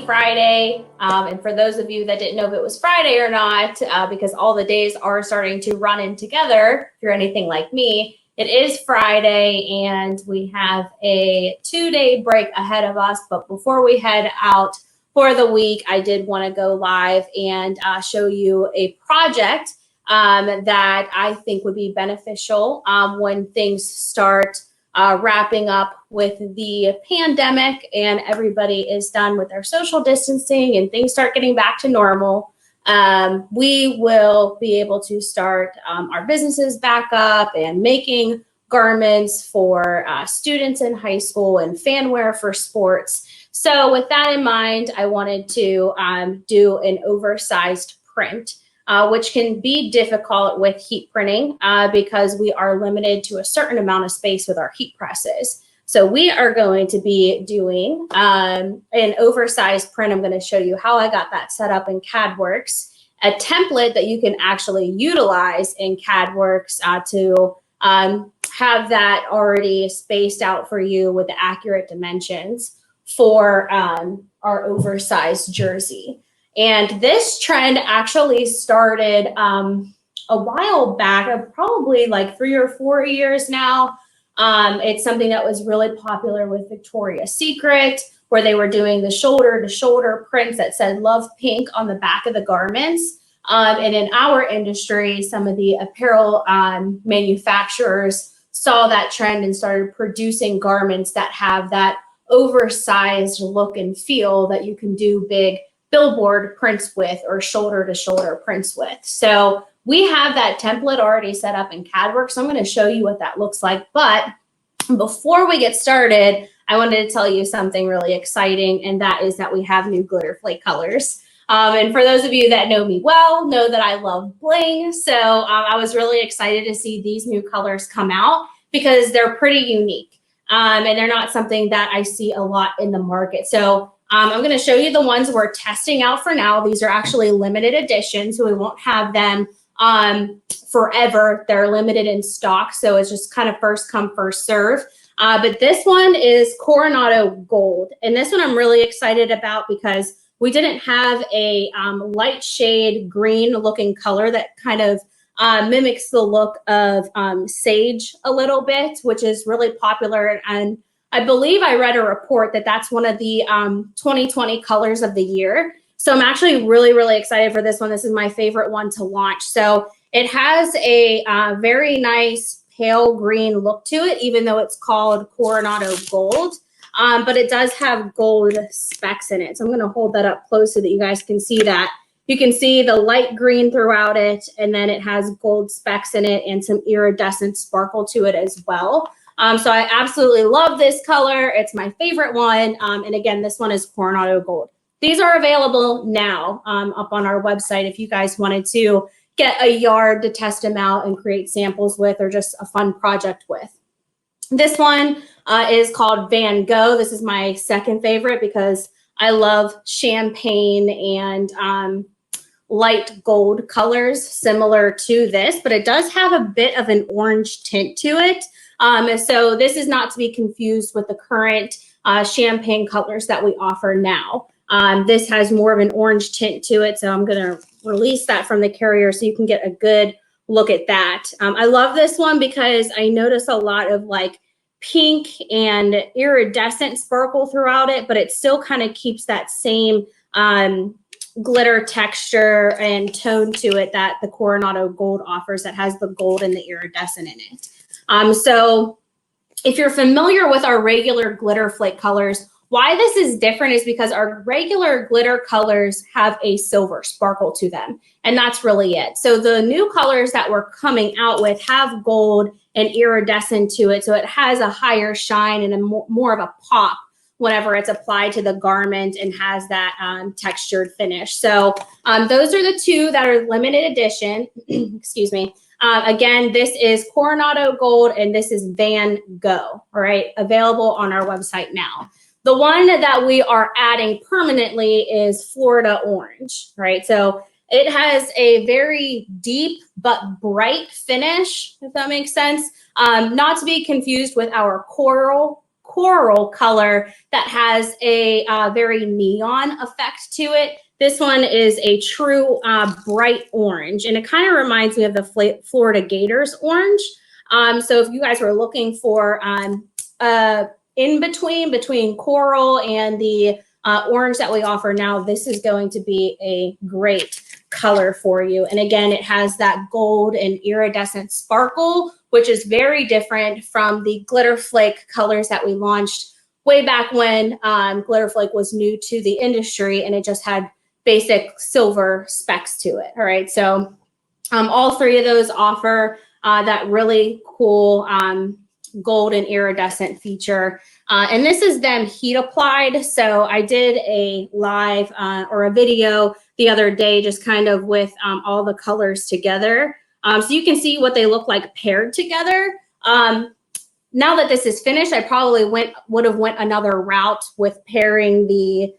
Friday, and for those of you that didn't know if it was Friday or not, because all the days are starting to run in together, if you're anything like me, it is Friday and we have a 2-day break ahead of us. But before we head out for the week, I did want to go live and show you a project that I think would be beneficial when things start wrapping up with the pandemic and everybody is done with their social distancing and things start getting back to normal. We will be able to start our businesses back up and making garments for students in high school and fanwear for sports. So with that in mind, I wanted to do an oversized print. Which can be difficult with heat printing because we are limited to a certain amount of space with our heat presses. So we are going to be doing an oversized print. I'm going to show you how I got that set up in CAD Works, a template that you can actually utilize in CAD Works to have that already spaced out for you with the accurate dimensions for our oversized jersey. And this trend actually started a while back, probably like 3 or 4 years now. It's something that was really popular with Victoria's Secret, where they were doing the shoulder-to-shoulder prints that said "Love Pink" on the back of the garments. And in our industry, some of the apparel manufacturers saw that trend and started producing garments that have that oversized look and feel that you can do big billboard prints with or shoulder-to-shoulder prints with. So we have that template already set up in CAD Works. So I'm going to show you what that looks like. But before we get started, I wanted to tell you something really exciting, and that is that we have new glitter flake colors. And for those of you that know me well, know that I love bling. So I was really excited to see these new colors come out because they're pretty unique. And they're not something that I see a lot in the market. So I'm going to show you the ones we're testing out for now. These are actually limited editions, so we won't have them forever. They're limited in stock, so it's just kind of first come, first serve. But this one is Coronado Gold, and this one I'm really excited about because we didn't have a light shade green looking color that kind of mimics the look of sage a little bit, which is really popular. And I believe I read a report that that's one of the 2020 colors of the year. So I'm actually really, really excited for this one. This is my favorite one to launch. So it has a very nice pale green look to it, even though it's called Coronado Gold. But it does have gold specks in it. So I'm going to hold that up close so that you guys can see that. You can see the light green throughout it, and then it has gold specks in it and some iridescent sparkle to it as well. So I absolutely love this color. It's my favorite one. And again, this one is Coronado Gold. These are available now up on our website if you guys wanted to get a yard to test them out and create samples with, or just a fun project with. This one is called Van Gogh. This is my second favorite because I love champagne and light gold colors similar to this, but it does have a bit of an orange tint to it. So this is not to be confused with the current champagne colors that we offer now. This has more of an orange tint to it, so I'm going to release that from the carrier so you can get a good look at that. I love this one because I notice a lot of like pink and iridescent sparkle throughout it, but it still kind of keeps that same glitter texture and tone to it that the Coronado Gold offers, that has the gold and the iridescent in it. So if you're familiar with our regular glitter flake colors, why this is different is because our regular glitter colors have a silver sparkle to them, and that's really it. So the new colors that we're coming out with have gold and iridescent to it, so it has a higher shine and a more of a pop whenever it's applied to the garment and has that textured finish. So those are the two that are limited edition. Excuse me. Again, this is Coronado Gold and this is Van Gogh, all right, available on our website now. The one that we are adding permanently is Florida Orange, right? So it has a very deep but bright finish, if that makes sense. Not to be confused with our coral color that has a very neon effect to it. This one is a true bright orange, and it kind of reminds me of the Florida Gators orange. So if you guys were looking for in between coral and the orange that we offer now, this is going to be a great color for you. And again, it has that gold and iridescent sparkle, which is very different from the Glitter Flake colors that we launched way back when Glitter Flake was new to the industry, and it just had basic silver specks to it. All right, so all three of those offer that really cool gold and iridescent feature. And this is them heat applied. So I did a live or a video the other day, just kind of with all the colors together. So you can see what they look like paired together. Now that this is finished, I probably would have went another route with pairing the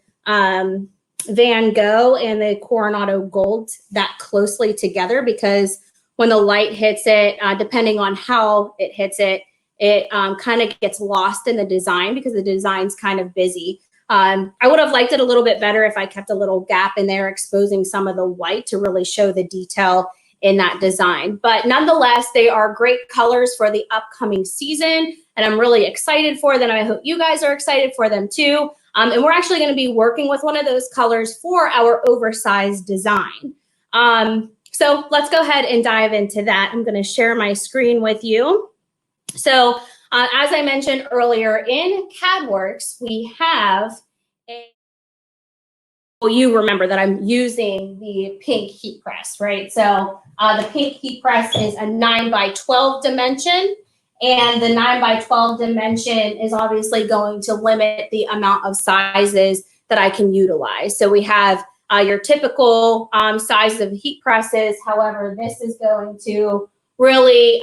Van Gogh and the Coronado Gold that closely together, because when the light hits it, depending on how it hits it, it kind of gets lost in the design because the design's kind of busy. I would have liked it a little bit better if I kept a little gap in there, exposing some of the white to really show the detail in that design. But nonetheless, they are great colors for the upcoming season, and I'm really excited for them. I hope you guys are excited for them too. And we're actually going to be working with one of those colors for our oversized design. So let's go ahead and dive into that. I'm going to share my screen with you. So as I mentioned earlier, in CAD Works, we have well, you remember that I'm using the pink heat press, right? So the pink heat press is a 9x12 dimension, and the 9x12 dimension is obviously going to limit the amount of sizes that I can utilize. So we have your typical size of heat presses. However, this is going to really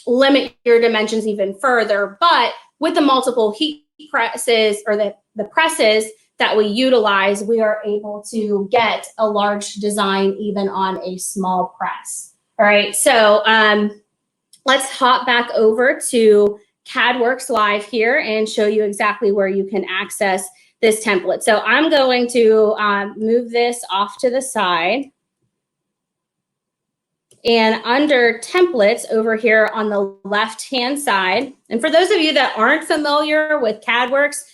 limit your dimensions even further. But with the multiple heat presses, or the presses that we utilize, we are able to get a large design even on a small press. All right, so let's hop back over to CAD Works Live here and show you exactly where you can access this template. So I'm going to move this off to the side. And under templates over here on the left-hand side, and for those of you that aren't familiar with CAD Works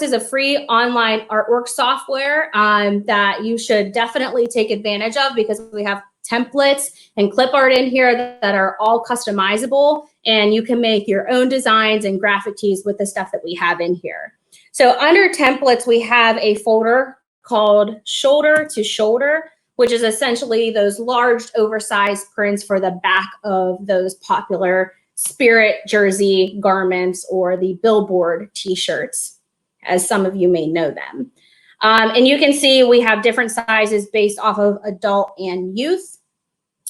is a free online artwork software that you should definitely take advantage of, because we have templates and clip art in here that are all customizable, and you can make your own designs and graphic tees with the stuff that we have in here. So under templates, we have a folder called Shoulder to Shoulder, which is essentially those large oversized prints for the back of those popular Spirit jersey garments or the Billboard t-shirts, as some of you may know them. And you can see we have different sizes based off of adult and youth,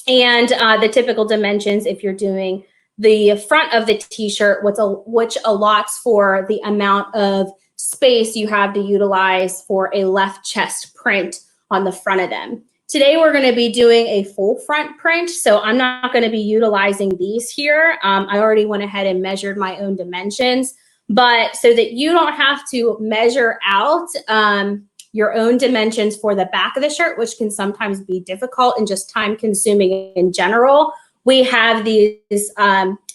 and the typical dimensions if you're doing the front of the t-shirt, which allots for the amount of space you have to utilize for a left chest print on the front of them. Today, we're going to be doing a full front print, so I'm not going to be utilizing these here. I already went ahead and measured my own dimensions, but so that you don't have to measure out your own dimensions for the back of the shirt, which can sometimes be difficult and just time consuming in general, we have these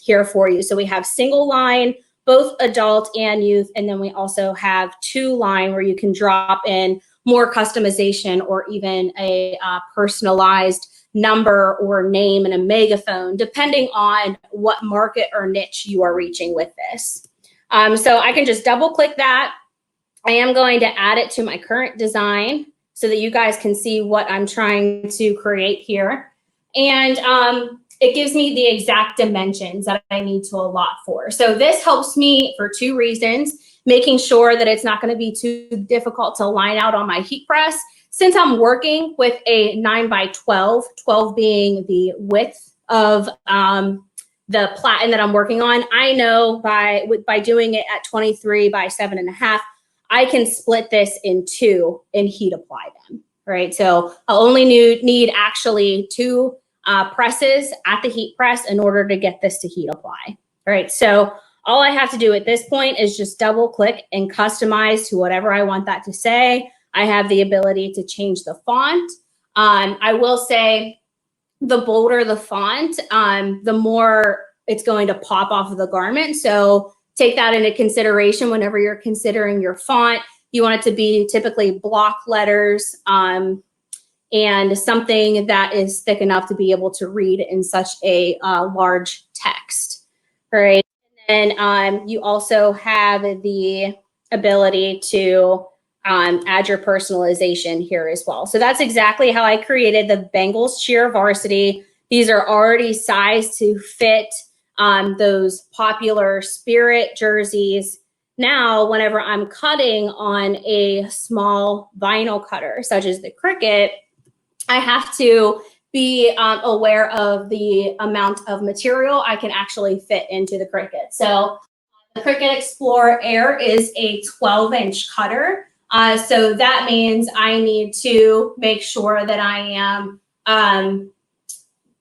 here for you. So we have single line, both adult and youth, and then we also have two line where you can drop in more customization or even a personalized number or name and a megaphone, depending on what market or niche you are reaching with this. So I can just double click that. I am going to add it to my current design so that you guys can see what I'm trying to create here. And it gives me the exact dimensions that I need to allot for. So this helps me for two reasons: making sure that it's not going to be too difficult to line out on my heat press. Since I'm working with a 9x12, 12 being the width of the platen that I'm working on, I know by doing it at 23 by 7.5, I can split this in two and heat apply them, right? So I'll only need actually 2 presses at the heat press in order to get this to heat apply, all right? So all I have to do at this point is just double click and customize to whatever I want that to say. I have the ability to change the font. I will say the bolder the font, the more it's going to pop off of the garment. So take that into consideration whenever you're considering your font. You want it to be typically block letters and something that is thick enough to be able to read in such a large text, right? And you also have the ability to add your personalization here as well. So that's exactly how I created the Bengals Cheer Varsity. These are already sized to fit those popular Spirit jerseys. Now, whenever I'm cutting on a small vinyl cutter, such as the Cricut, I have to be aware of the amount of material I can actually fit into the Cricut. So the Cricut Explore Air is a 12-inch cutter. So that means I need to make sure that I am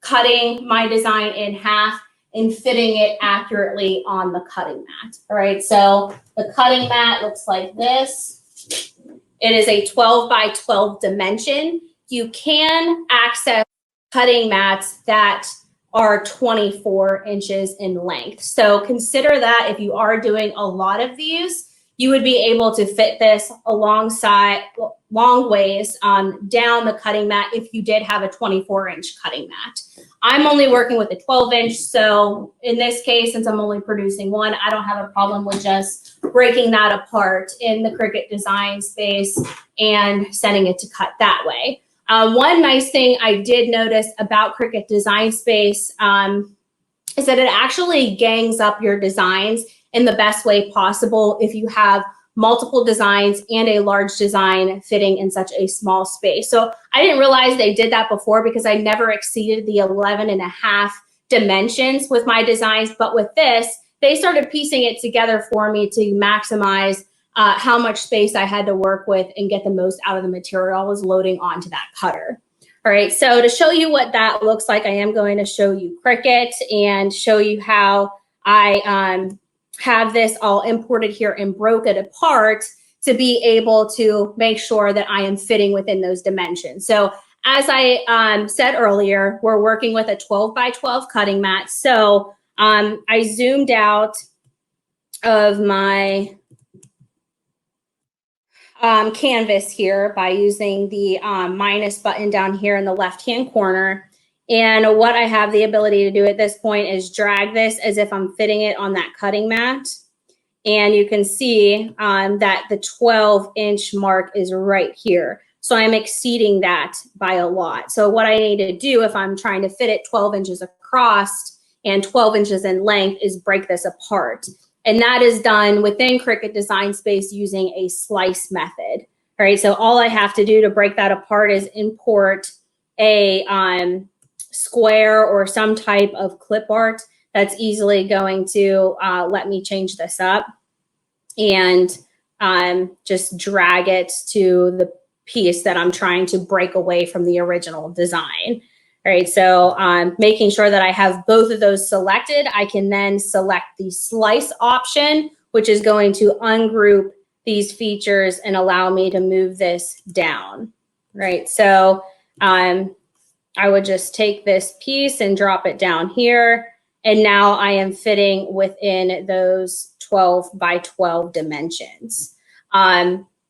cutting my design in half and fitting it accurately on the cutting mat. All right, so the cutting mat looks like this. It is a 12 by 12 dimension. You can access cutting mats that are 24 inches in length. So consider that if you are doing a lot of these, you would be able to fit this alongside long ways down the cutting mat if you did have a 24-inch cutting mat. I'm only working with a 12-inch, so in this case, since I'm only producing one, I don't have a problem with just breaking that apart in the Cricut design space and sending it to cut that way. One nice thing I did notice about Cricut Design Space is that it actually gangs up your designs in the best way possible if you have multiple designs and a large design fitting in such a small space. So I didn't realize they did that before because I never exceeded the 11.5 dimensions with my designs. But with this, they started piecing it together for me to maximize how much space I had to work with and get the most out of the material I was loading onto that cutter. All right, so to show you what that looks like, I am going to show you Cricut and show you how I have this all imported here and broke it apart to be able to make sure that I am fitting within those dimensions. So as I said earlier, we're working with a 12 by 12 cutting mat. So I zoomed out of my canvas here by using the minus button down here in the left-hand corner. And what I have the ability to do at this point is drag this as if I'm fitting it on that cutting mat. And you can see that the 12-inch mark is right here. So I'm exceeding that by a lot. So what I need to do if I'm trying to fit it 12 inches across and 12 inches in length is break this apart. And that is done within Cricut Design Space using a slice method. All right, so all I have to do to break that apart is import a square or some type of clip art that's easily going to let me change this up and just drag it to the piece that I'm trying to break away from the original design. All right, so making sure that I have both of those selected, I can then select the slice option, which is going to ungroup these features and allow me to move this down. Right, so I would just take this piece and drop it down here. And now I am fitting within those 12 by 12 dimensions.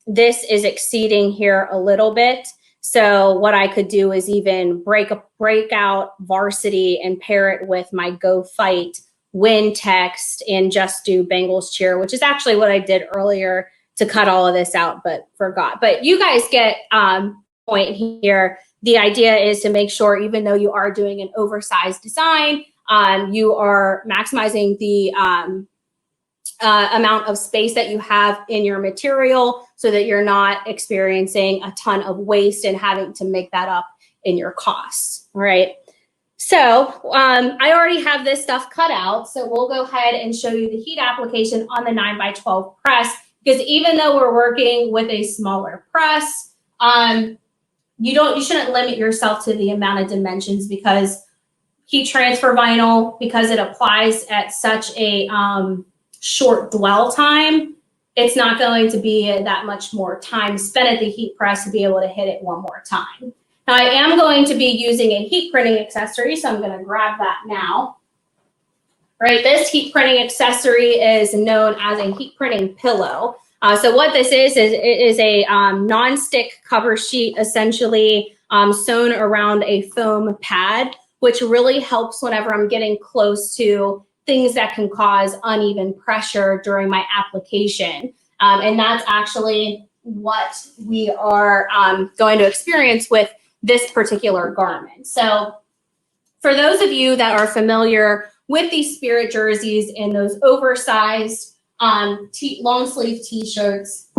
This is exceeding here a little bit. So what I could do is even break out varsity and pair it with my Go Fight win text and just do Bengals cheer, which is actually what I did earlier to cut all of this out, but forgot. But you guys get point here. The idea is to make sure, even though you are doing an oversized design, you are maximizing the amount of space that you have in your material so that you're not experiencing a ton of waste and having to make that up in your costs, all right? So I already have this stuff cut out, so we'll go ahead and show you the heat application on the 9x12 press, because even though we're working with a smaller press, you shouldn't limit yourself to the amount of dimensions, because heat transfer vinyl, because it applies at such a short dwell time, it's not going to be that much more time spent at the heat press to be able to hit it one more time. Now I am going to be using a heat printing accessory, so I'm going to grab that now. Right, this heat printing accessory is known as a heat printing pillow. So what this is it is a non-stick cover sheet, essentially sewn around a foam pad, which really helps whenever I'm getting close to things that can cause uneven pressure during my application. And that's actually what we are going to experience with this particular garment. So for those of you that are familiar with these spirit jerseys and those oversized long sleeve t-shirts,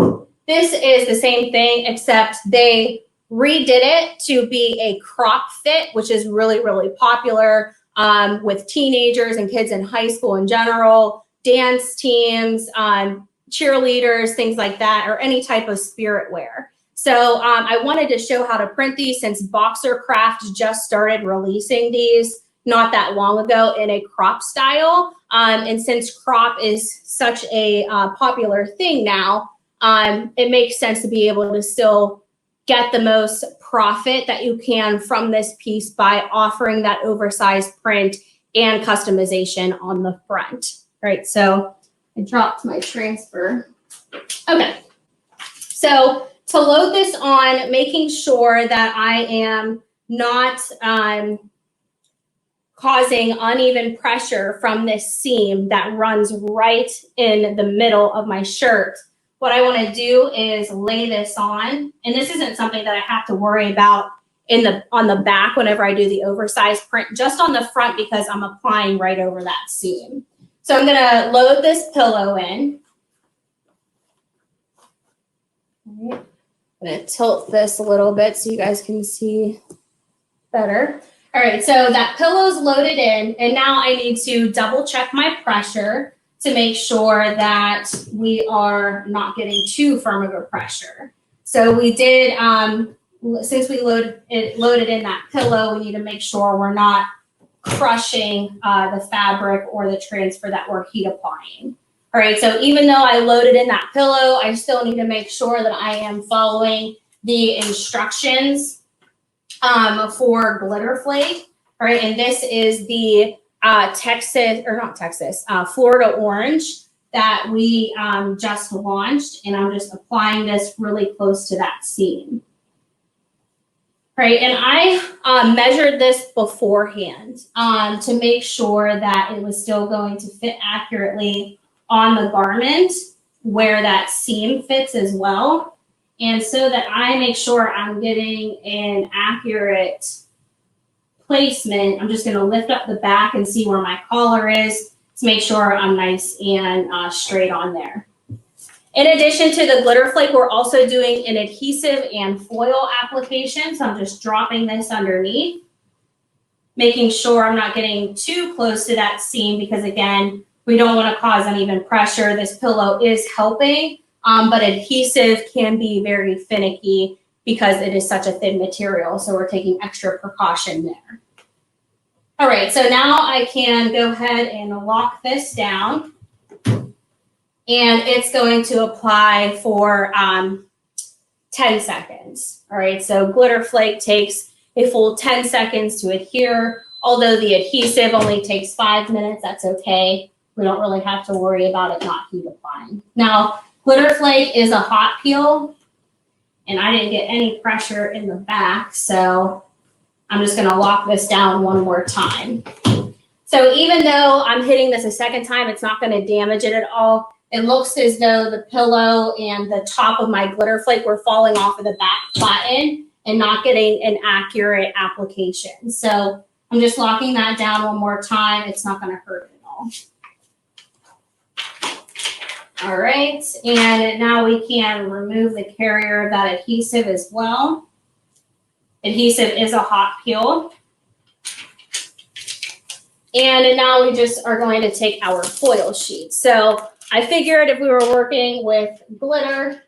this is the same thing, except they redid it to be a crop fit, which is really, really popular with teenagers and kids in high school in general, dance teams, cheerleaders, things like that, or any type of spirit wear. So I wanted to show how to print these, since Boxer Craft just started releasing these not that long ago in a crop style. And since crop is such a popular thing now, it makes sense to be able to still get the most profit that you can from this piece by offering that oversized print and customization on the front. All right, so I dropped my transfer. Okay, so to load this on, making sure that I am not causing uneven pressure from this seam that runs right in the middle of my shirt. What I want to do is lay this on, and this isn't something that I have to worry about on the back whenever I do the oversized print, just on the front, because I'm applying right over that seam. So I'm going to load this pillow in. All right. I'm going to tilt this a little bit so you guys can see better. All right, so that pillow's loaded in, and now I need to double check my pressure to make sure that we are not getting too firm of a pressure. So we did, since we loaded in that pillow, we need to make sure we're not crushing the fabric or the transfer that we're heat applying. All right, so even though I loaded in that pillow, I still need to make sure that I am following the instructions for Glitter Flake. All right, and this is the Florida Orange that we just launched, and I'm just applying this really close to that seam. Right, and I measured this beforehand to make sure that it was still going to fit accurately on the garment where that seam fits as well. And so that I make sure I'm getting an accurate placement, I'm just going to lift up the back and see where my collar is to make sure I'm nice and straight on there. In addition to the Glitter Flake, we're also doing an adhesive and foil application. So I'm just dropping this underneath, making sure I'm not getting too close to that seam, because again, we don't want to cause uneven pressure. This pillow is helping, but adhesive can be very finicky because it is such a thin material. So we're taking extra precaution there. All right, so now I can go ahead and lock this down. And it's going to apply for 10 seconds. All right, so Glitter Flake takes a full 10 seconds to adhere. Although the adhesive only takes 5 minutes, that's okay. We don't really have to worry about it not heat applying. Now, Glitter Flake is a hot peel, and I didn't get any pressure in the back, so I'm just gonna lock this down one more time. So even though I'm hitting this a second time, it's not gonna damage it at all. It looks as though the pillow and the top of my Glitter Flake were falling off of the back platen and not getting an accurate application. So I'm just locking that down one more time. It's not gonna hurt at all. All right, and now we can remove the carrier of that adhesive as well. Adhesive is a hot peel. And now we just are going to take our foil sheet. So I figured if we were working with glitter,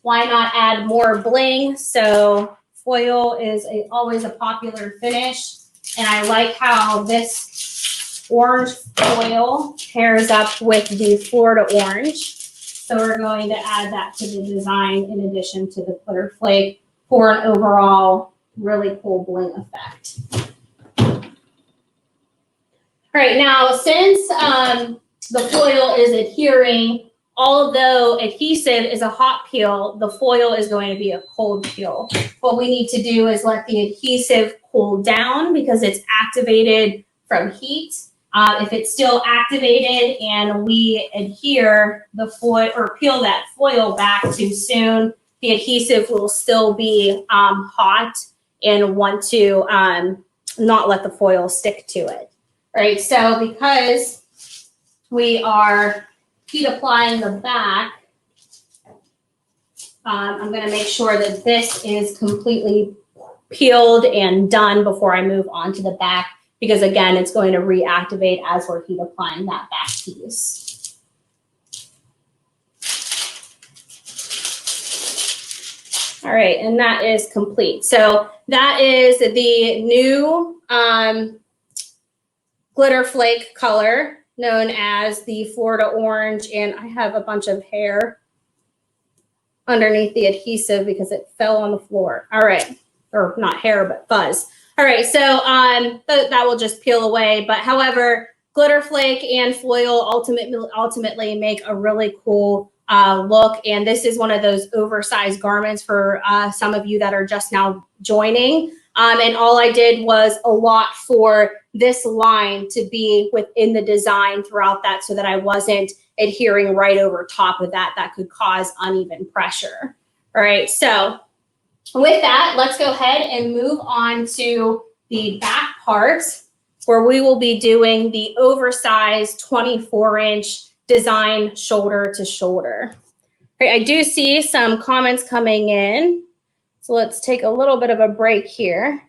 why not add more bling? So foil is always a popular finish. And I like how this orange foil pairs up with the Florida orange. So we're going to add that to the design in addition to the glitter flake for an overall really cool bling effect. All right, now since the foil is adhering, although adhesive is a hot peel, the foil is going to be a cold peel. What we need to do is let the adhesive cool down because it's activated from heat. If it's still activated and we adhere the foil or peel that foil back too soon, the adhesive will still be hot and want to not let the foil stick to it. Right, so because we are heat applying the back, I'm going to make sure that this is completely peeled and done before I move on to the back, because again, it's going to reactivate as we're heat applying that back piece. All right, and that is complete. So that is the new glitter flake color known as the Florida orange, and I have a bunch of hair underneath the adhesive because it fell on the floor. All right, or not hair, but fuzz. All right, so that will just peel away, but however, glitter flake and foil ultimately make a really cool look, and this is one of those oversized garments for some of you that are just now joining. And all I did was allot for this line to be within the design throughout that so that I wasn't adhering right over top of that. That could cause uneven pressure. All right, so with that, let's go ahead and move on to the back part where we will be doing the oversized 24-inch design shoulder to shoulder. All right, I do see some comments coming in. So let's take a little bit of a break here.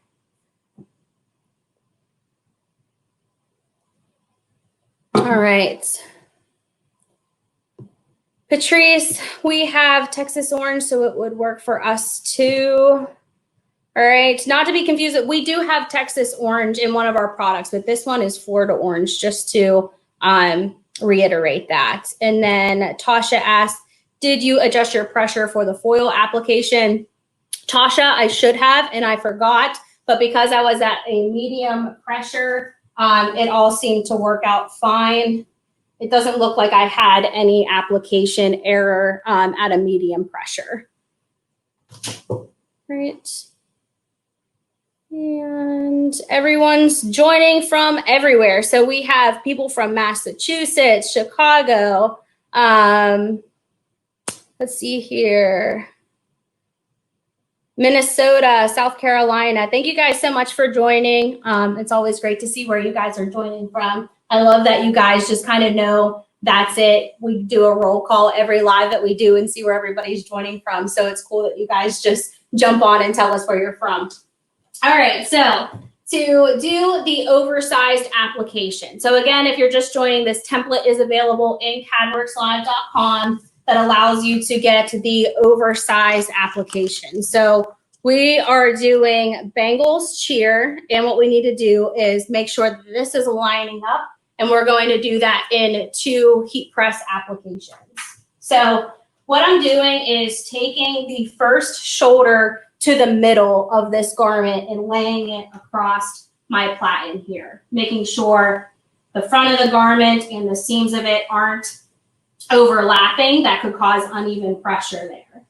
All right. Patrice, we have Texas orange, so it would work for us too. All right, not to be confused, we do have Texas orange in one of our products, but this one is Florida orange, just to reiterate that. And then Tasha asked, did you adjust your pressure for the foil application? Tasha, I should have, and I forgot, but because I was at a medium pressure, it all seemed to work out fine. It doesn't look like I had any application error at a medium pressure. Right. And everyone's joining from everywhere. So we have people from Massachusetts, Chicago. Let's see here. Minnesota, South Carolina. Thank you guys so much for joining. It's always great to see where you guys are joining from. I love that you guys just kind of know that's it. We do a roll call every live that we do and see where everybody's joining from. So it's cool that you guys just jump on and tell us where you're from. All right, so to do the oversized application. So again, if you're just joining, this template is available in cadworkslive.com. that allows you to get the oversized application. So we are doing Bengals cheer, and what we need to do is make sure that this is lining up, and we're going to do that in 2 heat press applications. So what I'm doing is taking the first shoulder to the middle of this garment and laying it across my platen here, making sure the front of the garment and the seams of it aren't overlapping. That could cause uneven pressure there.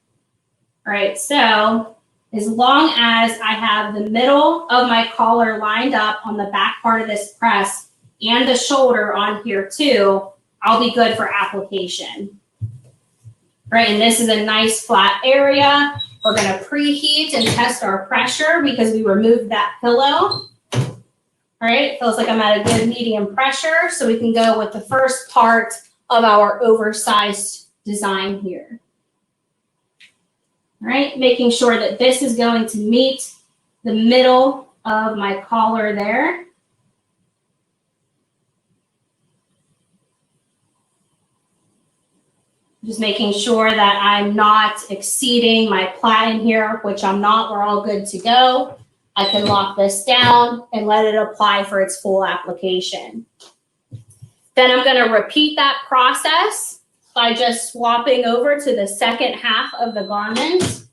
All right, so as long as I have the middle of my collar lined up on the back part of this press and the shoulder on here too, I'll be good for application. All right, and this is a nice flat area. We're going to preheat and test our pressure because we removed that pillow. All right, it feels like I'm at a good medium pressure, so we can go with the first part of our oversized design here. All right, making sure that this is going to meet the middle of my collar there. Just making sure that I'm not exceeding my plat in here, which I'm not. We're all good to go. I can lock this down and let it apply for its full application. Then I'm going to repeat that process by just swapping over to the second half of the garment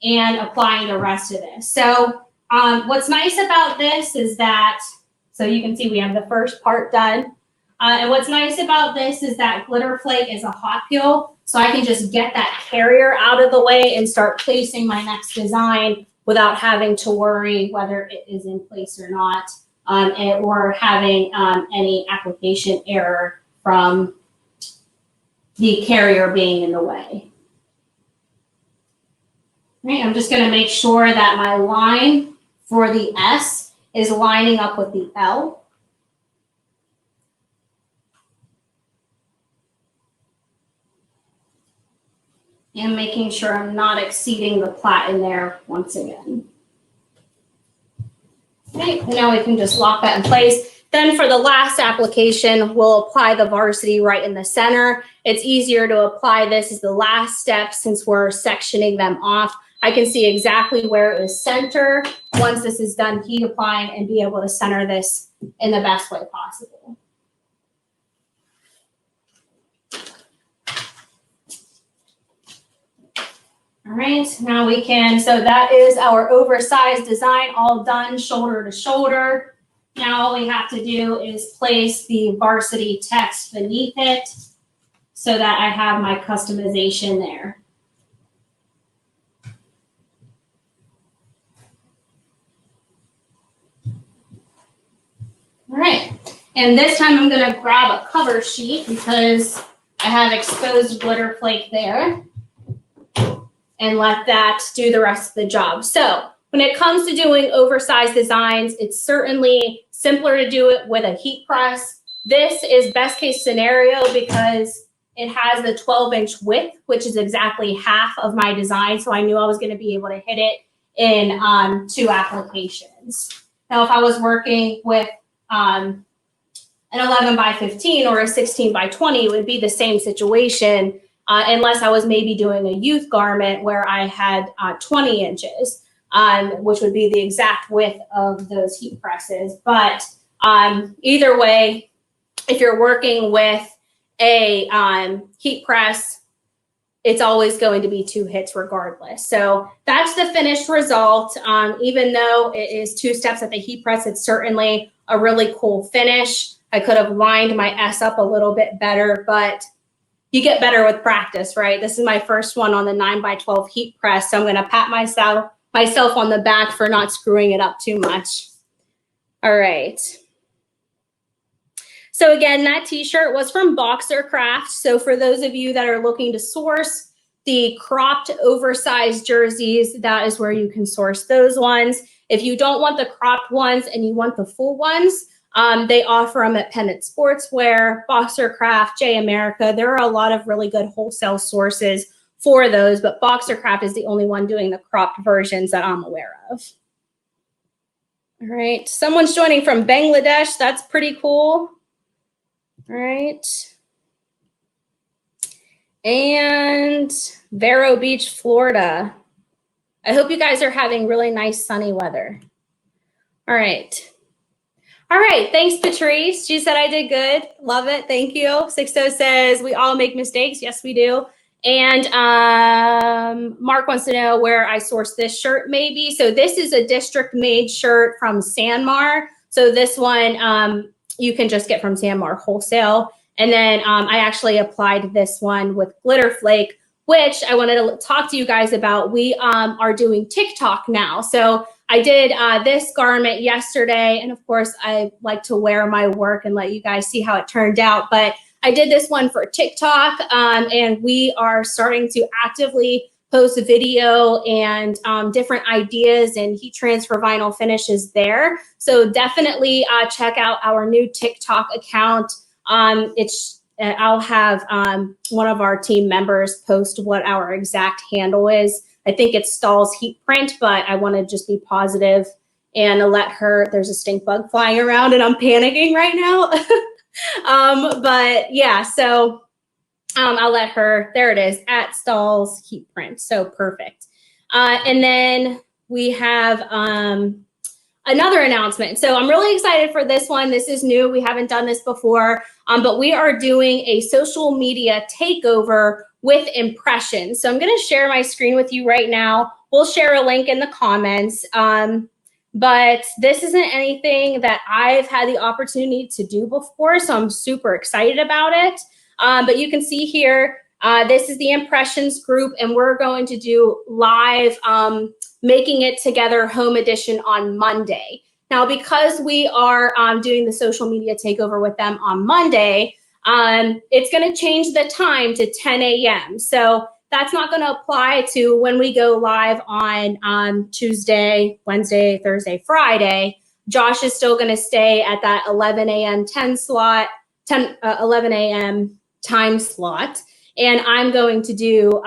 and applying the rest of this. So what's nice about this is that, so you can see we have the first part done. And what's nice about this is that Glitter Flake is a hot peel, so I can just get that carrier out of the way and start placing my next design without having to worry whether it is in place or not, or having any application error from the carrier being in the way. All right, I'm just going to make sure that my line for the S is lining up with the L. And making sure I'm not exceeding the plat in there once again. Okay, and now we can just lock that in place. Then for the last application, we'll apply the varsity right in the center. It's easier to apply this as the last step since we're sectioning them off. I can see exactly where it is centered once this is done heat applying and be able to center this in the best way possible. All right, now we can, so that is our oversized design all done shoulder to shoulder. Now all we have to do is place the varsity text beneath it so that I have my customization there. All right, and this time I'm gonna grab a cover sheet because I have exposed glitter flake there, and let that do the rest of the job. So when it comes to doing oversized designs, it's certainly simpler to do it with a heat press. This is best case scenario because it has the 12-inch width, which is exactly half of my design. So I knew I was going to be able to hit it in 2 applications. Now, if I was working with an 11 by 15 or a 16 by 20, it would be the same situation. Unless I was maybe doing a youth garment where I had 20 inches, which would be the exact width of those heat presses. But either way, if you're working with a heat press, it's always going to be 2 hits regardless. So that's the finished result. Even though it is 2 steps at the heat press, it's certainly a really cool finish. I could have lined my S up a little bit better, but you get better with practice, right? This is my first one on the 9x12 heat press, so I'm going to pat myself on the back for not screwing it up too much. All right. So again, that t-shirt was from Boxer Craft. So for those of you that are looking to source the cropped oversized jerseys, that is where you can source those ones. If you don't want the cropped ones and you want the full ones, they offer them at Pennant Sportswear, Boxer Craft, J America. There are a lot of really good wholesale sources for those, but Boxer Craft is the only one doing the cropped versions that I'm aware of. All right, someone's joining from Bangladesh. That's pretty cool. All right. And Vero Beach, Florida. I hope you guys are having really nice sunny weather. All right. All right, thanks, Patrice. She said I did good. Love it. Thank you. Sixto says we all make mistakes. Yes, we do. And Mark wants to know where I sourced this shirt maybe. So this is a district-made shirt from Sanmar. So this one you can just get from Sanmar wholesale. And then I actually applied this one with Glitter Flake, which I wanted to talk to you guys about. We are doing TikTok now. So I did this garment yesterday, and of course, I like to wear my work and let you guys see how it turned out. But I did this one for TikTok, and we are starting to actively post video and different ideas and heat transfer vinyl finishes there. So definitely check out our new TikTok account. I'll have one of our team members post what our exact handle is. I think it's Stahls Heat Print, but I want to just be positive and let her, there's a stink bug flying around and I'm panicking right now. But yeah, so I'll let her, there it is, at Stahls Heat Print. So perfect. And then we have another announcement. So I'm really excited for this one. This is new. We haven't done this before, but we are doing a social media takeover with impressions. So I'm going to share my screen with you right now. We'll share a link in the comments. But this isn't anything that I've had the opportunity to do before, so I'm super excited about it. But you can see here, this is the impressions group, and we're going to do live Making It Together Home Edition on Monday. Now, because we are doing the social media takeover with them on Monday, it's going to change the time to 10 a.m. So that's not going to apply to when we go live on Tuesday, Wednesday, Thursday, Friday. Josh is still going to stay at that 11 a.m. 11 a.m. time slot. And I'm going to do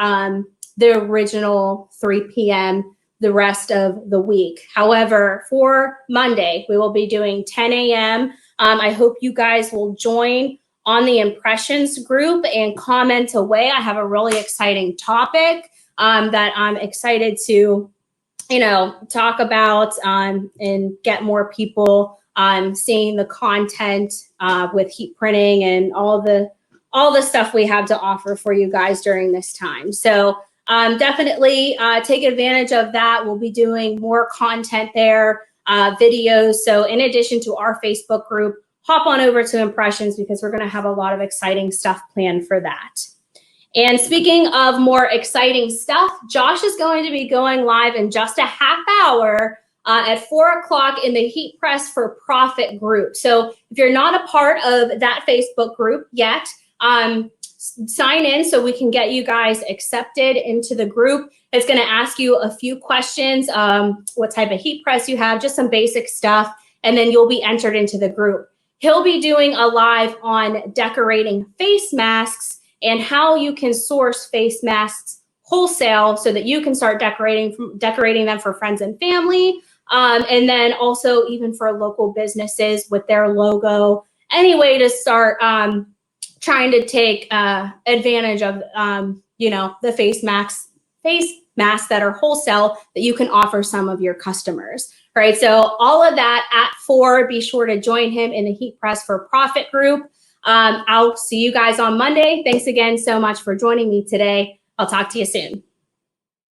the original 3 p.m. the rest of the week. However, for Monday, we will be doing 10 a.m. I hope you guys will join on the impressions group and comment away. I have a really exciting topic that I'm excited to, talk about and get more people seeing the content with heat printing and all the stuff we have to offer for you guys during this time. So definitely take advantage of that. We'll be doing more content there, videos. So in addition to our Facebook group, hop on over to Impressions because we're going to have a lot of exciting stuff planned for that. And speaking of more exciting stuff, Josh is going to be going live in just a half hour at 4 o'clock in the Heat Press for Profit group. So if you're not a part of that Facebook group yet, sign in so we can get you guys accepted into the group. It's going to ask you a few questions, what type of heat press you have, just some basic stuff, and then you'll be entered into the group. He'll be doing a live on decorating face masks and how you can source face masks wholesale so that you can start decorating them for friends and family, and then also even for local businesses with their logo. Any way to start trying to take advantage of the face masks that are wholesale that you can offer some of your customers. All right, so all of that at 4. Be sure to join him in the Heat Press for Profit group. I'll see you guys on Monday. Thanks again so much for joining me today. I'll talk to you soon.